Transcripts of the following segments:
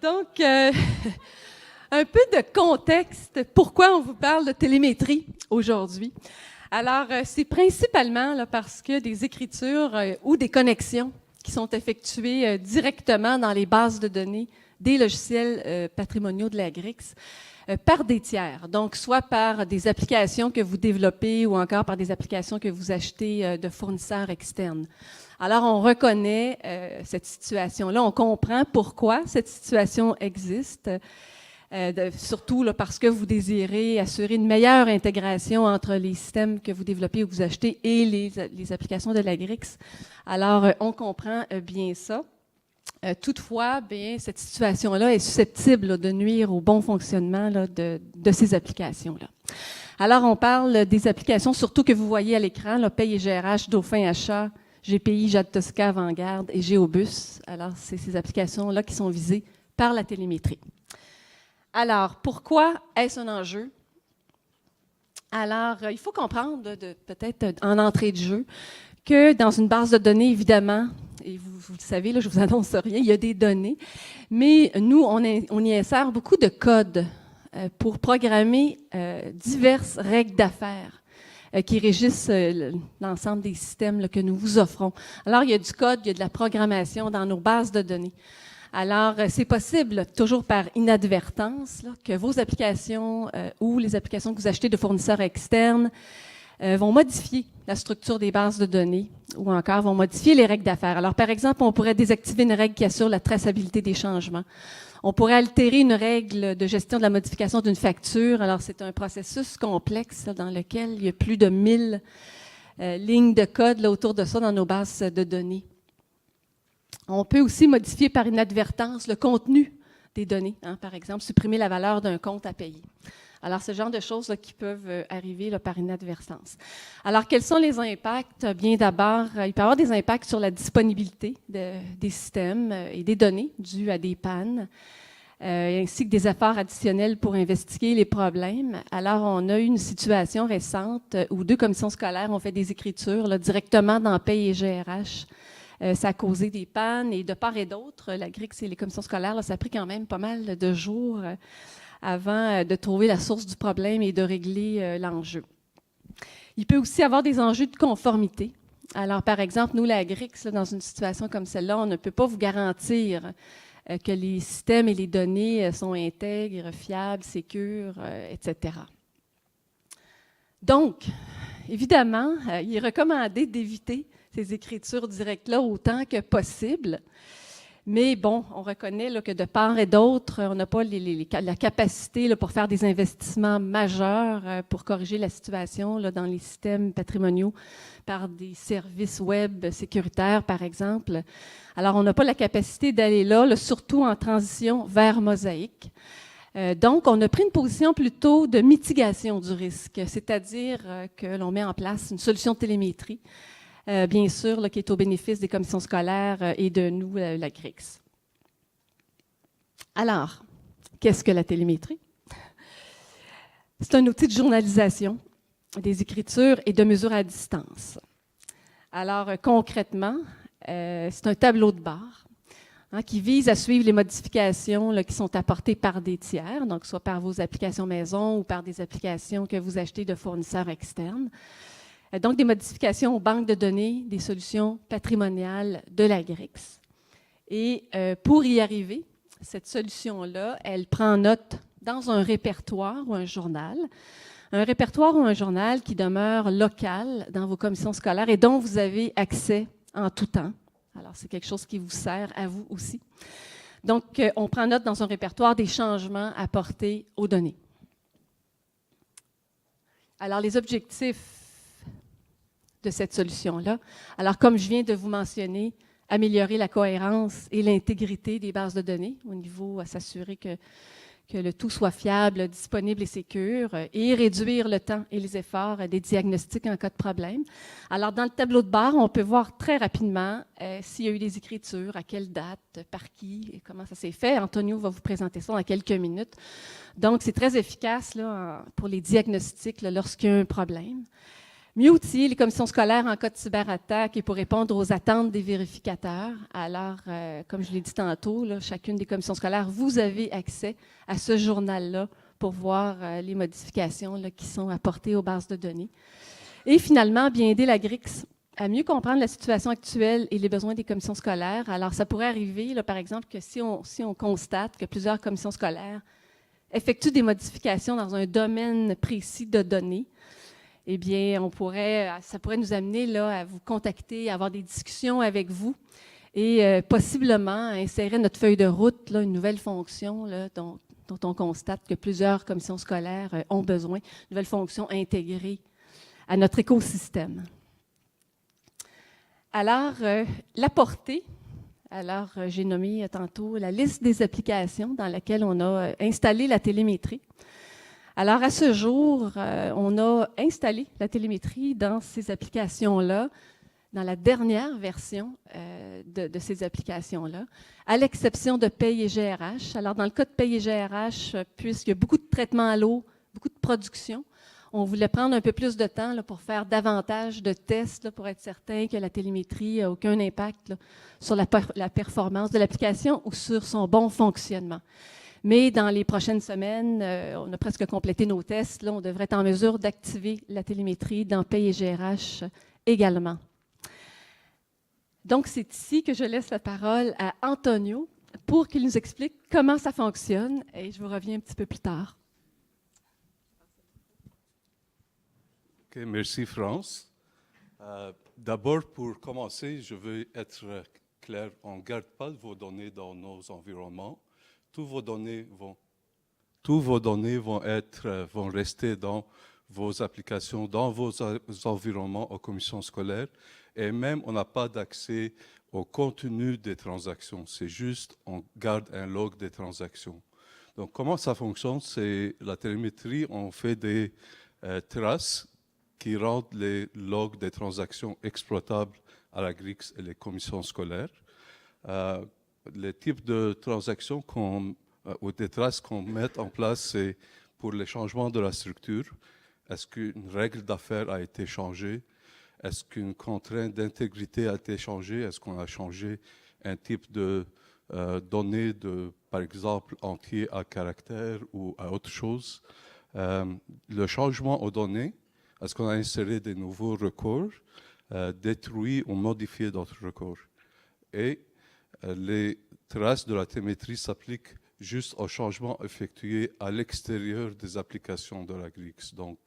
Donc, un peu de contexte, pourquoi on vous parle de télémétrie aujourd'hui. Alors, c'est principalement là, parce que des écritures ou des connexions qui sont effectuées directement dans les bases de données des logiciels patrimoniaux de la GRIX par des tiers. Donc, soit par des applications que vous développez ou encore par des applications que vous achetez de fournisseurs externes. Alors, on reconnaît cette situation-là, on comprend pourquoi cette situation existe, surtout là, parce que vous désirez assurer une meilleure intégration entre les systèmes que vous développez ou que vous achetez et les applications de la GRIX. Alors, on comprend bien ça. Toutefois, bien, cette situation-là est susceptible là, de nuire au bon fonctionnement là, de ces applications-là. Alors, on parle des applications, surtout que vous voyez à l'écran, là, Paye et GRH, Dauphin Achat, GPI, Jade Tosca, Vanguard et Géobus. Alors, c'est ces applications-là qui sont visées par la télémétrie. Alors, pourquoi est-ce un enjeu? Alors, il faut comprendre, peut-être en entrée de jeu, que dans une base de données, évidemment, et vous le savez, là, je ne vous annonce rien, il y a des données, mais nous, on y insère beaucoup de codes pour programmer diverses règles d'affaires qui régissent l'ensemble des systèmes là, que nous vous offrons. Alors, il y a du code, il y a de la programmation dans nos bases de données. Alors, c'est possible, là, toujours par inadvertance, là, que vos applications ou les applications que vous achetez de fournisseurs externes vont modifier la structure des bases de données ou encore vont modifier les règles d'affaires. Alors, par exemple, on pourrait désactiver une règle qui assure la traçabilité des changements. On pourrait altérer une règle de gestion de la modification d'une facture. Alors, c'est un processus complexe là, dans lequel il y a plus de 1000 lignes de code là, autour de ça dans nos bases de données. On peut aussi modifier par inadvertance le contenu des données. Hein, par exemple, supprimer la valeur d'un compte à payer. Alors, ce genre de choses là, qui peuvent arriver là, par inadvertance. Alors, quels sont les impacts? Bien d'abord, il peut y avoir des impacts sur la disponibilité des systèmes et des données dues à des pannes, ainsi que des efforts additionnels pour investiguer les problèmes. Alors, on a eu une situation récente où 2 commissions scolaires ont fait des écritures là, directement dans Paye et GRH. Ça a causé des pannes et de part et d'autre, la GRIX et les commissions scolaires, là, ça a pris quand même pas mal de jours avant de trouver la source du problème et de régler l'enjeu. Il peut aussi y avoir des enjeux de conformité. Alors, par exemple, nous, la GRIX, là, dans une situation comme celle-là, on ne peut pas vous garantir que les systèmes et les données sont intègres, fiables, sécures, etc. Donc, évidemment, il est recommandé d'éviter ces écritures directes-là autant que possible. Mais bon, on reconnaît là, que de part et d'autre, on n'a pas la capacité là, pour faire des investissements majeurs pour corriger la situation là, dans les systèmes patrimoniaux par des services web sécuritaires, par exemple. Alors, on n'a pas la capacité d'aller là, surtout en transition vers Mosaïque. Donc, on a pris une position plutôt de mitigation du risque, c'est-à-dire que l'on met en place une solution de télémétrie, bien sûr, là, qui est au bénéfice des commissions scolaires et de nous, la GRIX. Alors, qu'est-ce que la télémétrie? C'est un outil de journalisation des écritures et de mesure à distance. Alors, concrètement, c'est un tableau de bord qui vise à suivre les modifications là, qui sont apportées par des tiers, donc soit par vos applications maison ou par des applications que vous achetez de fournisseurs externes. Donc, des modifications aux banques de données, des solutions patrimoniales de la GRIX. Et pour y arriver, cette solution-là, elle prend note dans un répertoire ou un journal qui demeure local dans vos commissions scolaires et dont vous avez accès en tout temps. Alors, c'est quelque chose qui vous sert à vous aussi. Donc, on prend note dans un répertoire des changements apportés aux données. Alors, les objectifs de cette solution-là. Alors, comme je viens de vous mentionner, améliorer la cohérence et l'intégrité des bases de données au niveau à s'assurer que le tout soit fiable, disponible et sécure et réduire le temps et les efforts des diagnostics en cas de problème. Alors, dans le tableau de bord, on peut voir très rapidement s'il y a eu des écritures, à quelle date, par qui et comment ça s'est fait. Antonio va vous présenter ça dans quelques minutes. Donc, c'est très efficace là, pour les diagnostics là, lorsqu'il y a un problème. Mieux outiller les commissions scolaires en cas de cyberattaque et pour répondre aux attentes des vérificateurs. Alors, comme je l'ai dit tantôt, là, chacune des commissions scolaires, vous avez accès à ce journal-là pour voir les modifications là, qui sont apportées aux bases de données. Et finalement, bien aider la GRIX à mieux comprendre la situation actuelle et les besoins des commissions scolaires. Alors, ça pourrait arriver, là, par exemple, que si on constate que plusieurs commissions scolaires effectuent des modifications dans un domaine précis de données, eh bien, ça pourrait nous amener là, à vous contacter, à avoir des discussions avec vous et possiblement insérer notre feuille de route, là, une nouvelle fonction là, dont on constate que plusieurs commissions scolaires ont besoin, une nouvelle fonction intégrée à notre écosystème. Alors, la portée, j'ai nommé tantôt la liste des applications dans laquelle on a installé la télémétrie. Alors, à ce jour, on a installé la télémétrie dans ces applications-là, dans la dernière version de ces applications-là, à l'exception de Paye et GRH. Alors, dans le cas de Paye et GRH, puisqu'il y a beaucoup de traitement à l'eau, beaucoup de production, on voulait prendre un peu plus de temps là, pour faire davantage de tests là, pour être certain que la télémétrie n'a aucun impact là, sur la performance de l'application ou sur son bon fonctionnement. Mais dans les prochaines semaines, on a presque complété nos tests. Là, on devrait être en mesure d'activer la télémétrie dans Paye et GRH également. Donc, c'est ici que je laisse la parole à Antonio pour qu'il nous explique comment ça fonctionne et je vous reviens un petit peu plus tard. Okay, merci France. D'abord, pour commencer, je veux être clair, on ne garde pas vos données dans nos environnements. Tous vos données vont rester dans vos applications, dans vos environnements aux commissions scolaires. Et même, on n'a pas d'accès au contenu des transactions. C'est juste, on garde un log des transactions. Donc, comment ça fonctionne? C'est la télémétrie, on fait des traces qui rendent les logs des transactions exploitables à la GRIX et les commissions scolaires. Les types de transactions ou des traces qu'on met en place, c'est pour les changements de la structure. Est-ce qu'une règle d'affaires a été changée? Est-ce qu'une contrainte d'intégrité a été changée? Est-ce qu'on a changé un type de données, par exemple, entier à caractère ou à autre chose? Le changement aux données, est-ce qu'on a inséré des nouveaux records, détruit ou modifié d'autres records? Et les traces de la télémétrie s'appliquent juste aux changements effectués à l'extérieur des applications de la GRIX. Donc,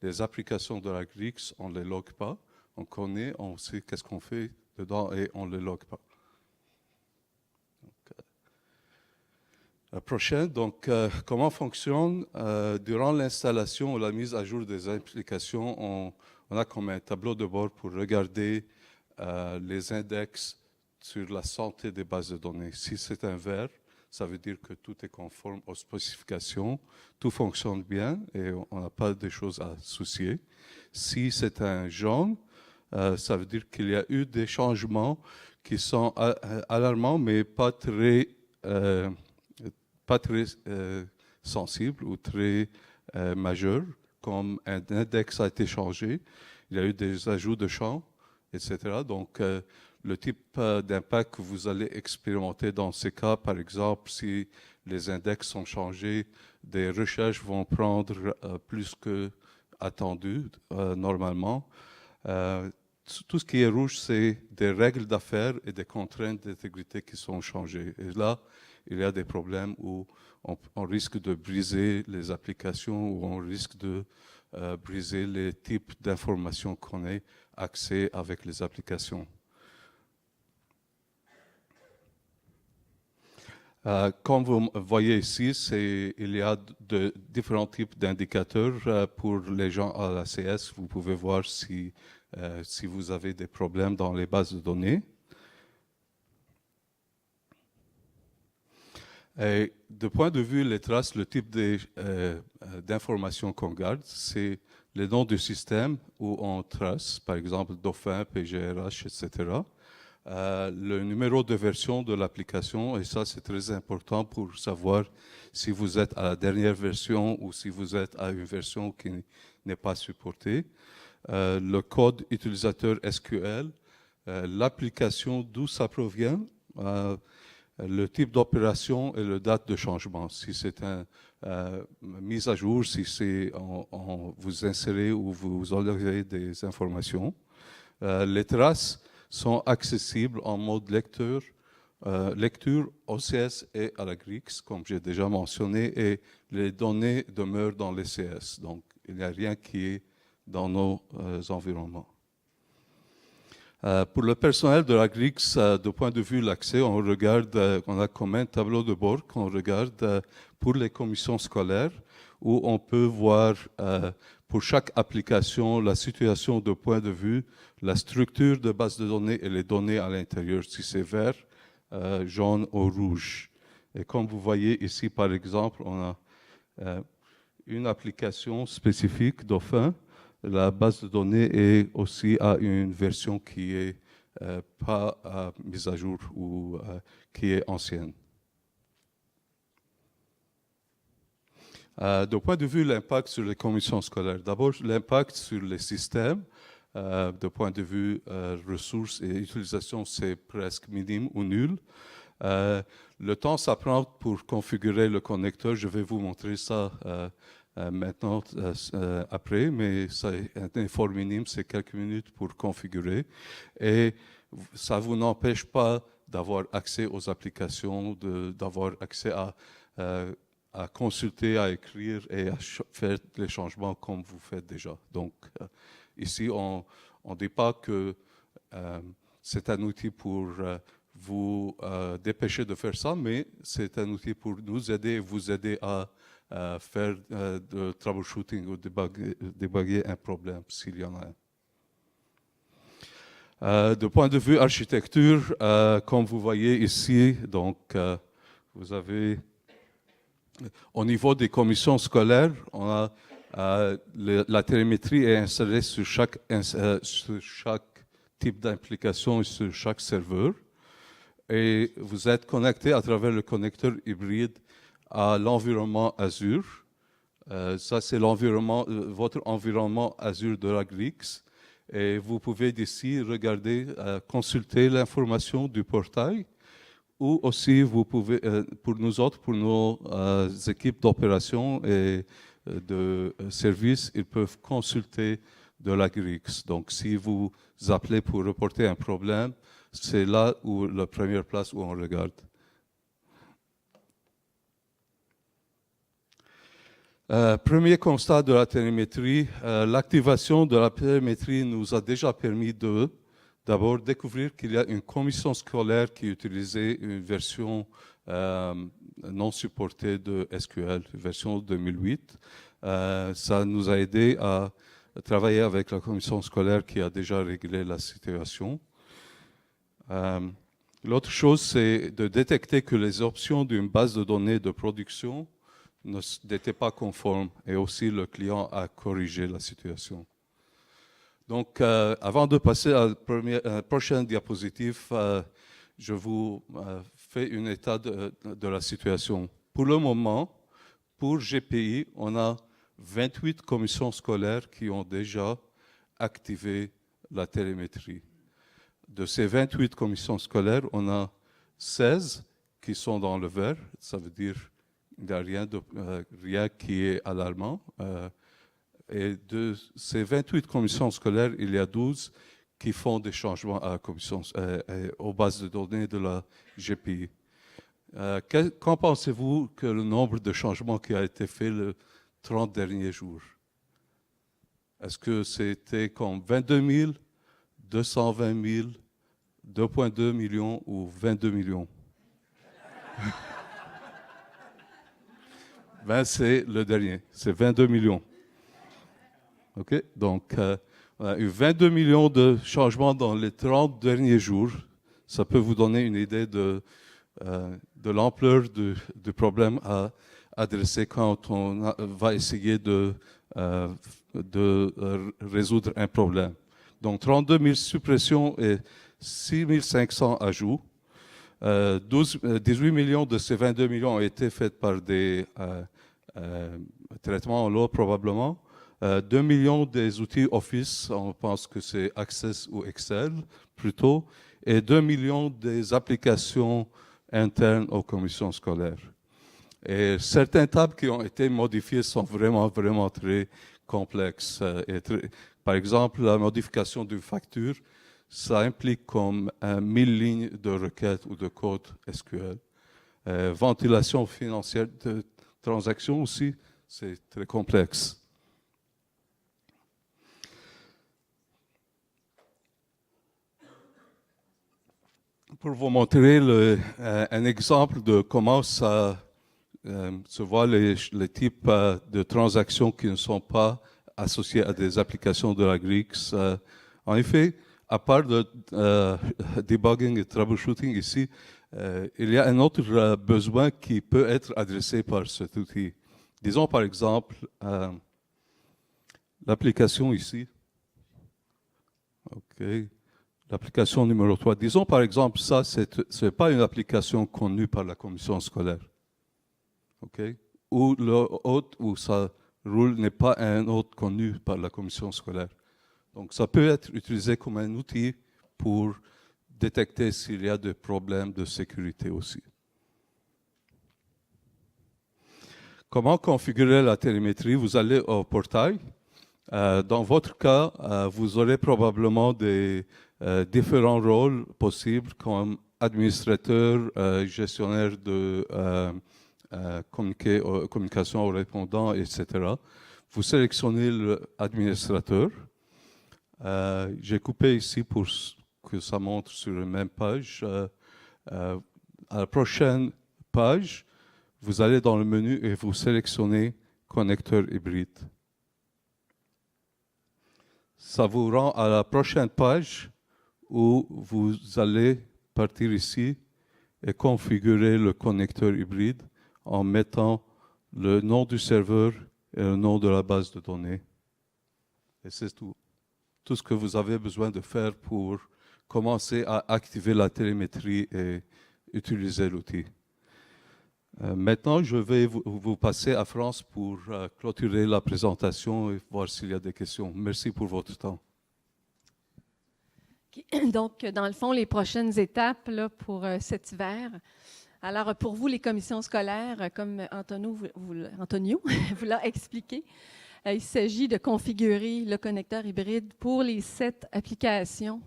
les applications de la GRIX, on ne les log pas. On connaît, on sait qu'est-ce qu'on fait dedans et on ne les log pas. La prochaine, donc, comment fonctionne? Durant l'installation ou la mise à jour des applications, on a comme un tableau de bord pour regarder les index sur la santé des bases de données. Si c'est un vert, ça veut dire que tout est conforme aux spécifications, tout fonctionne bien et on n'a pas de choses à soucier. Si c'est un jaune, ça veut dire qu'il y a eu des changements qui sont alarmants, mais pas très sensibles ou très majeurs, comme un index a été changé, il y a eu des ajouts de champs, etc. Donc, le type d'impact que vous allez expérimenter dans ces cas, par exemple, si les index sont changés, des recherches vont prendre plus que attendu normalement. Tout ce qui est rouge, c'est des règles d'affaires et des contraintes d'intégrité qui sont changées. Et là, il y a des problèmes où on risque de briser les applications, où on risque de briser les types d'informations qu'on a accès avec les applications. Comme vous voyez ici, il y a différents types d'indicateurs pour les gens à l'ACS. Vous pouvez voir si vous avez des problèmes dans les bases de données. Et de point de vue les traces, le type d'informations qu'on garde, c'est les noms du système où on trace, par exemple Dauphin, PGRH, etc. Le numéro de version de l'application, et ça c'est très important pour savoir si vous êtes à la dernière version ou si vous êtes à une version qui n'est pas supportée. le code utilisateur SQL, l'application d'où ça provient, le type d'opération et la date de changement. Si c'est une mise à jour, si c'est vous insérez ou vous enlevez des informations. Les traces sont accessibles en mode lecture OCS et AlagRix, comme j'ai déjà mentionné, et les données demeurent dans les CS. Donc, il n'y a rien qui est dans nos environnements. Pour le personnel de l'AGRIX, du point de vue de l'accès, on a comme un tableau de bord qu'on regarde pour les commissions scolaires, où on peut voir pour chaque application la situation de point de vue, la structure de base de données et les données à l'intérieur, si c'est vert, jaune ou rouge. Et comme vous voyez ici, par exemple, on a une application spécifique Dauphin. La base de données est aussi à une version qui n'est pas mise à jour ou qui est ancienne. Du point de vue de l'impact sur les commissions scolaires, d'abord l'impact sur les systèmes, du point de vue ressources et utilisation, c'est presque minime ou nul. Le temps ça prend pour configurer le connecteur, je vais vous montrer ça maintenant après, mais c'est un effort minime, c'est quelques minutes pour configurer. Et ça ne vous n'empêche pas d'avoir accès aux applications, d'avoir accès à consulter, à écrire et à faire les changements comme vous faites déjà. Donc, ici, on ne dit pas que c'est un outil pour vous dépêcher de faire ça, mais c'est un outil pour nous aider et vous aider à faire de troubleshooting ou débugger un problème s'il y en a un. De point de vue architecture, comme vous voyez ici, donc vous avez au niveau des commissions scolaires, on a la télémétrie est installée sur chaque type d'implication et sur chaque serveur. Et vous êtes connecté à travers le connecteur hybride à l'environnement Azure. Ça, c'est votre environnement Azure de l'AGRIX. Et vous pouvez d'ici regarder, consulter l'information du portail. Ou aussi, vous pouvez, pour nous autres, pour nos équipes d'opération et de service, ils peuvent consulter de l'AGRIX. Donc, si vous appelez pour reporter un problème, c'est là où la première place où on regarde. Premier constat de la télémétrie, l'activation de la télémétrie nous a déjà permis de d'abord découvrir qu'il y a une commission scolaire qui utilisait une version non supportée de SQL, version 2008. Ça nous a aidé à travailler avec la commission scolaire qui a déjà réglé la situation. L'autre chose, c'est de détecter que les options d'une base de données de production n'étaient pas conformes et aussi le client a corrigé la situation. Donc, avant de passer à la prochaine diapositive, je vous fais un état de la situation. Pour le moment, pour GPI, on a 28 commissions scolaires qui ont déjà activé la télémétrie. De ces 28 commissions scolaires, on a 16 qui sont dans le vert. Ça veut dire qu'il n'y a rien qui est alarmant. Et de ces 28 commissions scolaires, il y a 12 qui font des changements à aux bases de données de la GPI. Qu'en pensez-vous que le nombre de changements qui a été fait les 30 derniers jours? Est-ce que c'était comme 22 000, 220 000, 2,2 millions ou 22 millions? Ben, c'est le dernier, c'est 22 millions. Okay? Donc, on a eu 22 millions de changements dans les 30 derniers jours. Ça peut vous donner une idée de l'ampleur du problème à adresser quand on va essayer de résoudre un problème. Donc, 32 000 suppressions et 6 500 ajouts. 18 millions de ces 22 millions ont été faits par des traitements en l'eau, probablement. 2 millions des outils Office, on pense que c'est Access ou Excel plutôt, et 2 millions des applications internes aux commissions scolaires. Et certaines tables qui ont été modifiées sont vraiment, vraiment très complexes. Par exemple, la modification d'une facture, ça implique comme 1000 lignes de requêtes ou de code SQL. Ventilation financière de transactions aussi, c'est très complexe. Pour vous montrer un exemple de comment ça se voit les types de transactions qui ne sont pas associées à des applications de la GRIX. En effet, à part de debugging et troubleshooting ici, il y a un autre besoin qui peut être adressé par cet outil. Disons par exemple l'application ici. OK. L'application numéro 3. Disons par exemple, ça, ce n'est pas une application connue par la commission scolaire. Okay? Ou le hôte où ça roule n'est pas un hôte connu par la commission scolaire. Donc ça peut être utilisé comme un outil pour détecter s'il y a des problèmes de sécurité aussi. Comment configurer la télémétrie? Vous allez au portail. Dans votre cas, vous aurez probablement des différents rôles possibles comme administrateur, gestionnaire de communication aux répondants, etc. Vous sélectionnez l'administrateur. J'ai coupé ici pour que ça montre sur la même page. À la prochaine page, vous allez dans le menu et vous sélectionnez connecteur hybride. Ça vous rend à la prochaine page où vous allez partir ici et configurer le connecteur hybride en mettant le nom du serveur et le nom de la base de données. Et c'est tout. Tout ce que vous avez besoin de faire pour commencer à activer la télémétrie et utiliser l'outil. Maintenant, je vais vous passer à France pour clôturer la présentation et voir s'il y a des questions. Merci pour votre temps. Donc, dans le fond, les prochaines étapes là, pour cet hiver. Alors, pour vous, les commissions scolaires, comme Antonio vous l'a expliqué, il s'agit de configurer le connecteur hybride pour les 7 applications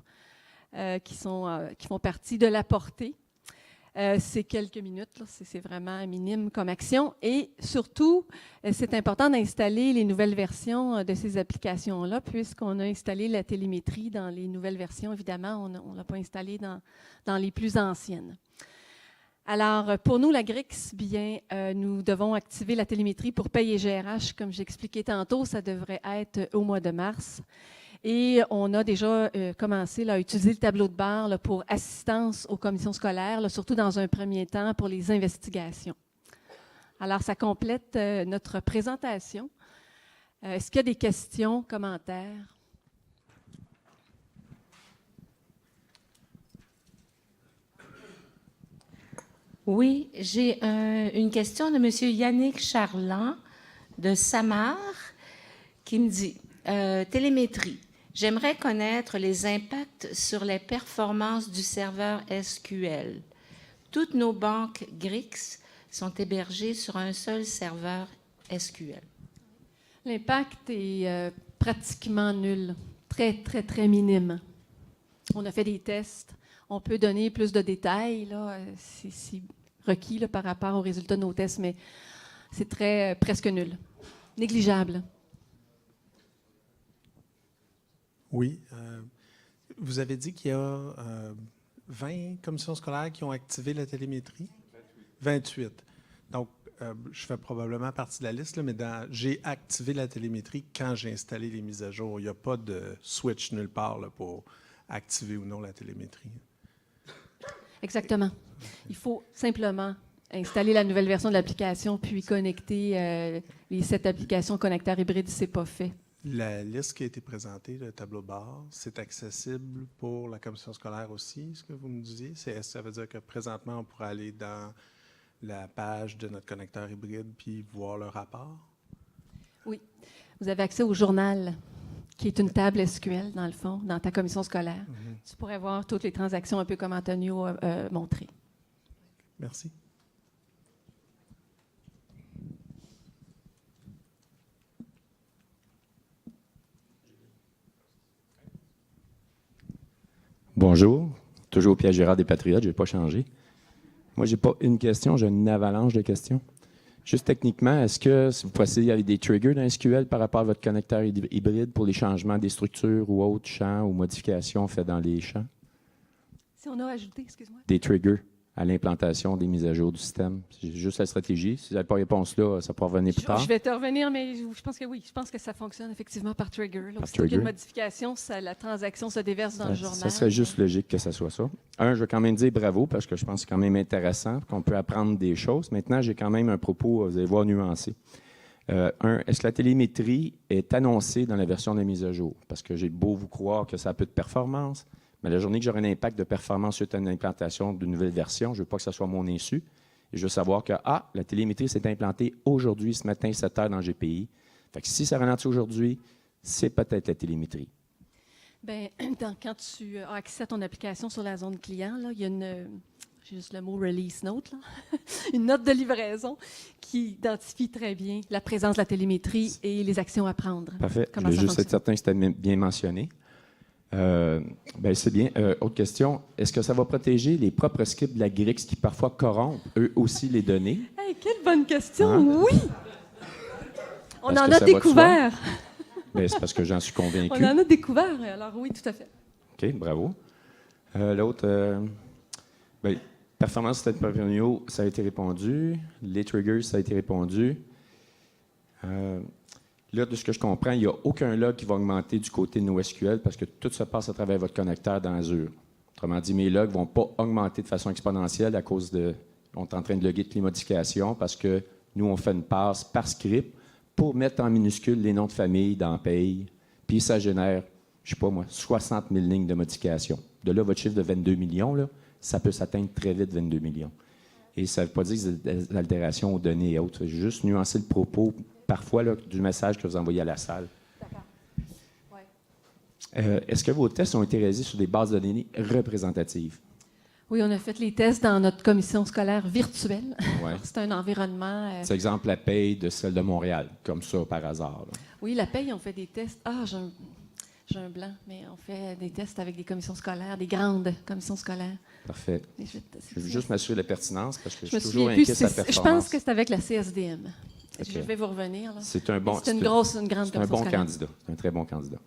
qui font partie de la portée. C'est quelques minutes, c'est vraiment minime comme action. Et surtout, c'est important d'installer les nouvelles versions de ces applications-là, puisqu'on a installé la télémétrie dans les nouvelles versions. Évidemment, on ne l'a pas installé dans les plus anciennes. Alors, pour nous, la GRIX, bien, nous devons activer la télémétrie pour paye et GRH. Comme j'expliquais tantôt, ça devrait être au mois de mars. Et on a déjà commencé là, à utiliser le tableau de bord là, pour assistance aux commissions scolaires, là, surtout dans un premier temps pour les investigations. Alors, ça complète notre présentation. Est-ce qu'il y a des questions, commentaires? Oui, j'ai une question de M. Yannick Charland de Samar qui me dit télémétrie. J'aimerais connaître les impacts sur les performances du serveur SQL. Toutes nos banques GRIX sont hébergées sur un seul serveur SQL. L'impact est pratiquement nul, très, très, très minime. On a fait des tests. On peut donner plus de détails, là, si requis là, par rapport aux résultats de nos tests, mais c'est presque nul, négligeable. Oui. Vous avez dit qu'il y a 20 commissions scolaires qui ont activé la télémétrie? 28. Donc, je fais probablement partie de la liste, là, mais j'ai activé la télémétrie quand j'ai installé les mises à jour. Il n'y a pas de switch nulle part là, pour activer ou non la télémétrie. Exactement. Il faut simplement installer la nouvelle version de l'application, puis connecter les 7 applications connecteurs hybrides, ce n'est pas fait. La liste qui a été présentée, le tableau de bord, c'est accessible pour la commission scolaire aussi, ce que vous me disiez? Ça veut dire que présentement, on pourrait aller dans la page de notre connecteur hybride puis voir le rapport? Oui. vous avez accès au journal, qui est une table SQL, dans le fond, dans ta commission scolaire. Tu pourrais voir toutes les transactions, un peu comme Antonio a montré. Merci. Bonjour, toujours Pierre Gérard des Patriotes, je n'ai pas changé. Moi, je n'ai pas une question, j'ai une avalanche de questions. Juste techniquement, est-ce que vous procédez avec des triggers dans SQL par rapport à votre connecteur hybride pour les changements des structures ou autres champs ou modifications faites dans les champs? Si on a ajouté, excuse-moi. Des triggers à l'implantation des mises à jour du système. C'est juste la stratégie. Si vous n'avez pas réponse là, ça pourra revenir plus tard. Je vais te revenir, mais je pense que oui. Je pense que ça fonctionne effectivement par trigger. Là. Aussitôt qu'il y a une modification, la transaction se déverse dans le journal. Ça serait juste logique que ça soit ça. Je veux quand même dire bravo parce que je pense que c'est quand même intéressant, qu'on peut apprendre des choses. Maintenant, j'ai quand même un propos, vous allez voir, nuancé. Est-ce que la télémétrie est annoncée dans la version de mise à jour? Parce que j'ai beau vous croire que ça a peu de performance, mais la journée que j'aurai un impact de performance suite à une implantation d'une nouvelle version, je ne veux pas que ce soit mon insu. Et je veux savoir que, la télémétrie s'est implantée aujourd'hui, ce matin, 7 heures dans le GPI. Fait que si ça ralentit aujourd'hui, c'est peut-être la télémétrie. Bien, quand tu as accès à ton application sur la zone client, là, il y a j'ai juste le mot release note, là, une note de livraison qui identifie très bien la présence de la télémétrie et les actions à prendre. Parfait. Je veux juste être certain que c'était bien mentionné. C'est bien. Autre question. Est-ce que ça va protéger les propres scripts de la Grix qui parfois corrompent eux aussi les données? Hey, quelle bonne question! Hein? Oui! On en a découvert. C'est parce que j'en suis convaincu. On en a découvert, alors oui, tout à fait. OK, bravo. L'autre, performance de Antonio, ça a été répondu. Les triggers, ça a été répondu. Là, de ce que je comprends, il n'y a aucun log qui va augmenter du côté de NoSQL parce que tout se passe à travers votre connecteur dans Azure. Autrement dit, mes logs ne vont pas augmenter de façon exponentielle à cause de... On est en train de loguer toutes les modifications parce que nous, on fait une passe par script pour mettre en minuscule les noms de famille dans paye. Puis ça génère, je ne sais pas moi, 60 000 lignes de modifications. De là, votre chiffre de 22 millions, là, ça peut s'atteindre très vite, 22 millions. Et ça ne veut pas dire que c'est des altérations aux données et autres. J'ai juste nuancé le propos parfois là, du message que vous envoyez à la salle. D'accord. Ouais. Est-ce que vos tests ont été réalisés sur des bases de données représentatives? Oui, on a fait les tests dans notre commission scolaire virtuelle. Ouais. C'est un environnement... C'est exemple la paye de celle de Montréal, comme ça par hasard. Là. Oui, la paye, on fait des tests. J'ai un blanc, mais on fait des tests avec des commissions scolaires, des grandes commissions scolaires. Parfait. Je veux juste m'assurer de la pertinence parce que je suis me toujours inquiet de sa Je performance. pense que c'est avec la CSDM. Okay. Je vais vous revenir. Là. C'est un bon, c'est une grande commission scolaire. C'est un bon candidat. C'est un très bon candidat.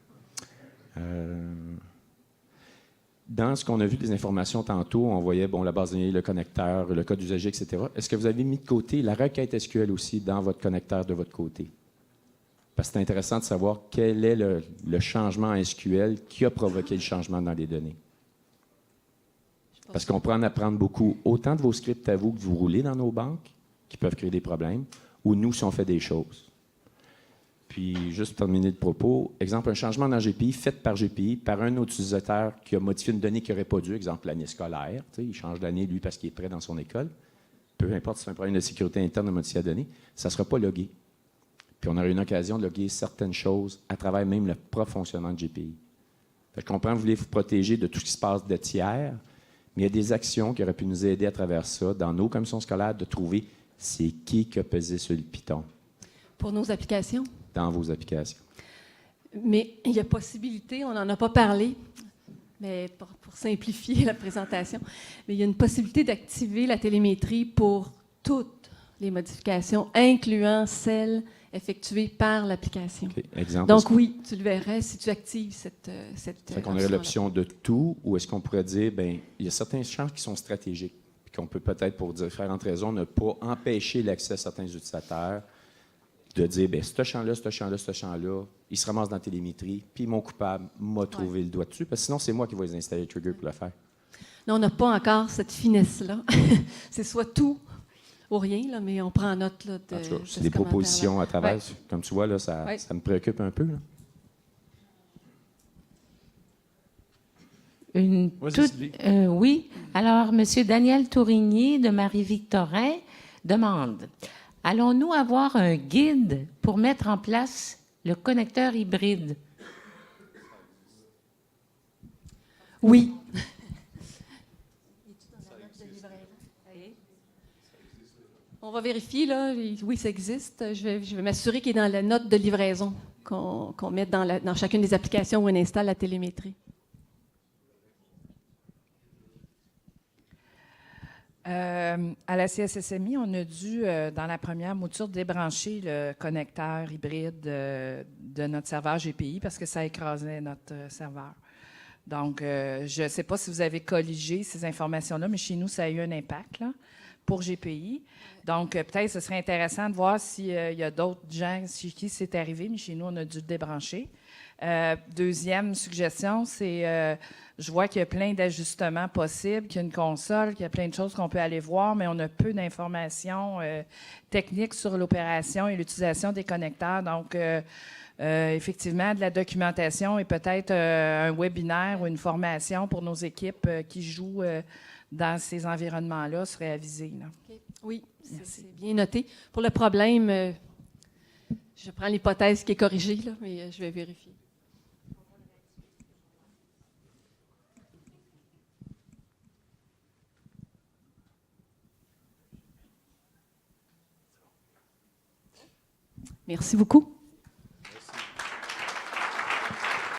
Dans ce qu'on a vu des informations tantôt, on voyait la base de données, le connecteur, le code usager, etc. Est-ce que vous avez mis de côté la requête SQL aussi dans votre connecteur de votre côté? Parce que c'est intéressant de savoir quel est le changement en SQL qui a provoqué le changement dans les données. Parce qu'on peut en apprendre beaucoup, autant de vos scripts à vous que vous roulez dans nos banques, qui peuvent créer des problèmes, ou nous, si on fait des choses. Puis, juste pour terminer le propos, exemple, un changement dans GPI fait par GPI, par un autre utilisateur qui a modifié une donnée qui n'aurait pas dû, exemple l'année scolaire, il change d'année, lui, parce qu'il est prêt dans son école. Peu importe si c'est un problème de sécurité interne de modifier la donnée, ça ne sera pas logué. Puis, on aura une occasion de loguer certaines choses à travers même le propre fonctionnement de GPI. Fait que je comprends que vous voulez vous protéger de tout ce qui se passe de tiers, mais il y a des actions qui auraient pu nous aider à travers ça, dans nos commissions scolaires, de trouver c'est qui a pesé sur le piton. Pour nos applications? Dans vos applications. Mais il y a possibilité, on n'en a pas parlé, mais pour simplifier la présentation, mais il y a une possibilité d'activer la télémétrie pour toutes les modifications, incluant celles effectuées par l'application. Okay. Exemple, donc oui, tu le verrais si tu actives cette fait qu'on aurait l'option de tout, ou est-ce qu'on pourrait dire, il y a certains champs qui sont stratégiques, puis qu'on peut peut-être, pour différentes raisons, ne pas empêcher l'accès à certains utilisateurs, de dire, ce champ-là, ce champ-là, ce champ-là, il se ramasse dans la télémétrie, puis mon coupable m'a trouvé le doigt dessus, parce que sinon, c'est moi qui vais les installer, trigger, pour le faire. Non, on n'a pas encore cette finesse-là. C'est soit tout ou rien, là, mais on prend note là, de... C'est des propositions à travers. Ouais. Comme tu vois, là, ça me préoccupe un peu. Là. Oui. Alors, M. Daniel Tourigny de Marie-Victorin demande: allons-nous avoir un guide pour mettre en place Le connecteur hybride. Oui. On va vérifier, là. Oui, ça existe. Je vais m'assurer qu'il est dans la note de livraison qu'on met dans chacune des applications où on installe la télémétrie. À la CSSMI, on a dû, dans la première mouture, débrancher le connecteur hybride de notre serveur GPI parce que ça écrasait notre serveur. Donc, je ne sais pas si vous avez colligé ces informations-là, mais chez nous, ça a eu un impact là, pour GPI. Donc, peut-être ce serait intéressant de voir s'il y a d'autres gens chez qui c'est arrivé, mais chez nous, on a dû le débrancher. Deuxième suggestion, c'est, je vois qu'il y a plein d'ajustements possibles, qu'il y a une console, qu'il y a plein de choses qu'on peut aller voir, mais on a peu d'informations techniques sur l'opération et l'utilisation des connecteurs. Donc, effectivement, de la documentation et peut-être un webinaire ou une formation pour nos équipes qui jouent dans ces environnements-là serait avisé. Là. Okay. Oui, c'est bien noté. Pour le problème, je prends l'hypothèse qui est corrigée, là, mais je vais vérifier. Merci beaucoup.